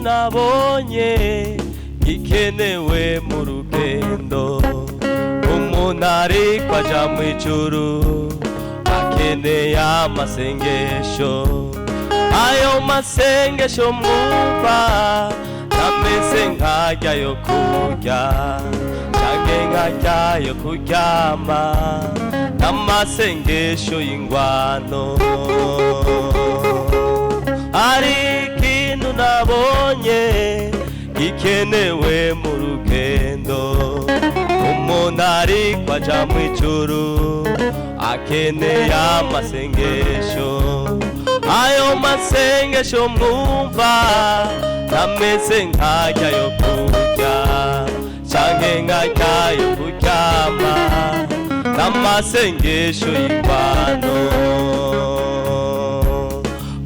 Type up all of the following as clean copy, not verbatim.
nabonye gikenewe mu rugendo, umuntu ariko aja mw'ijuru akeneye amasengesho. Ayo masengesho mwumva nameze nkarya yo kurya canke nkarya yo kuryama, n'amasengesho y'ingwano. Ari ikintu nabonye gikenewe mu rugendo, umuntu ariko aja mw'ijuru akeneye amasengesho. Ayo masengesho mwumva nameze nkarya yo kurya canke nkarya yo kuryama, n'amasengesho y'ingwano.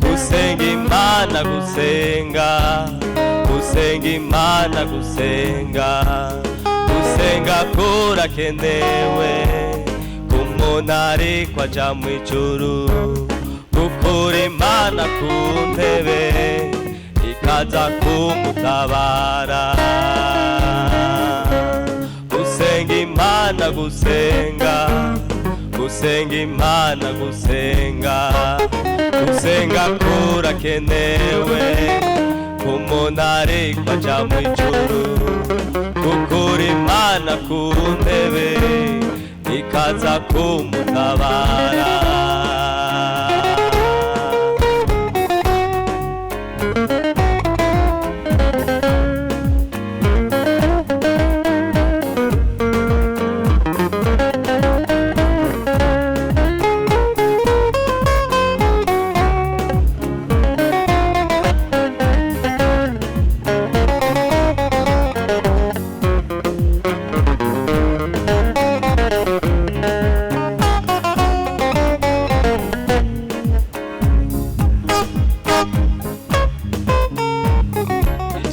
Gusenga Imana, gusenga Imana, gusenga kurakenewe k'umuntu ariko aja mw'ijuru, gukura Imana ku ntebe ikaza kumutabara. Gusenga Imana, gusenga Imana, gusenga kurakenewe k'umuntu ariko aja mw'ijuru, gukura Imana ku ntebe ikaza kumutabara.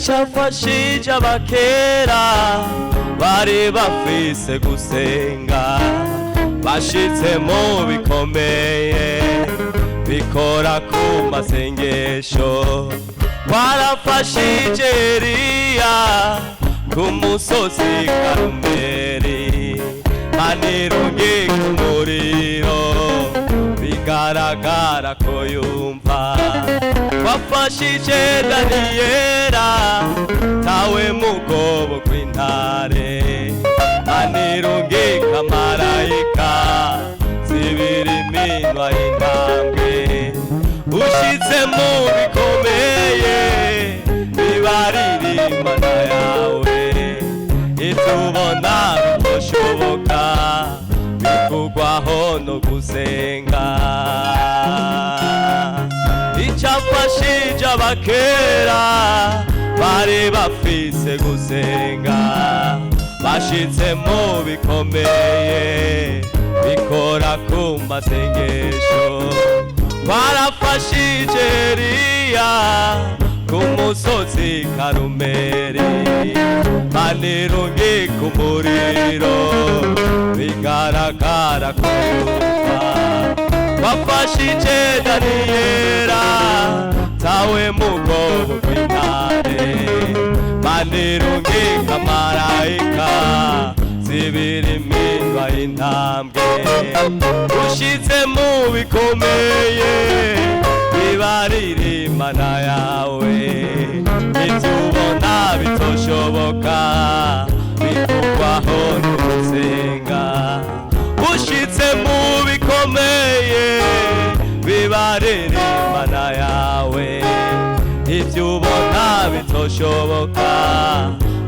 Cafashije abakera bari bafise gusenga, bashitse mu bikomeye bikora ku masengesho. Warafashije Eliya ku musozi Karumeli, anirungika umuriro bigaragara ko yumva. Wafashije Daniyela tawe mugobo kw'intare, anirungika marayika zibiri iminwa y'intambwe. Ushitse mu bikomeye bibarira Imana yawe, itubona bitoshoboka bikugwaho no gusenga. Icafashije abakera bari bafise gusenga, bashitse mu bikomeye bikora ku masengesho. Barafashije Eliya ku musozi Karumeli, anirungika umuriro bigaragara ko yumva. Wafashije Daniyela tawe mugobo kw'intare, anirungika marayika zibiri iminwa y'intambwe. Ushitse mu bikomeye bibarira Imana yawe, itubona bitoshoboka bikugwaho no gusenga. Ushitse mu bikomeye bibarira Imana yawe, ivyubona bitoshoboka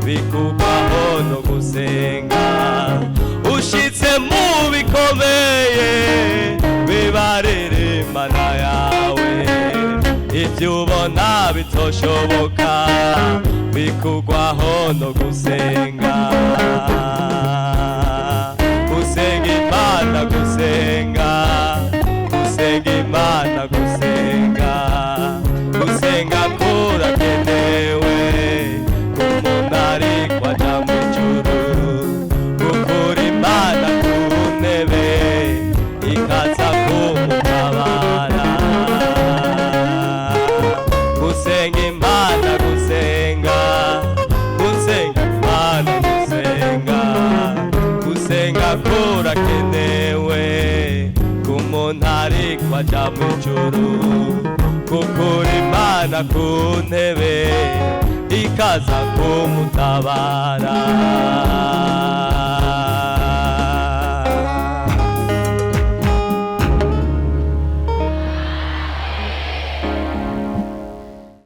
bikugwaho no gusenga. Ushitse mu bikomeye bibarira Imana yawe, ibyo ubona bitoshoboka bikugwaho no gusenga gusenga Imana gusenga gusenga Imana gusenga gusenga kurakenewe k'umuntu ariko aja mw'ijuru gukura Imana ku ntebe ikaza kumutabara gusenga Imana gusenga gusenga Imana gusenga gusenga kurakenewe k'umuntu ariko aja mw'ijuru gukura Imana ku ntebe ikaza kumutabara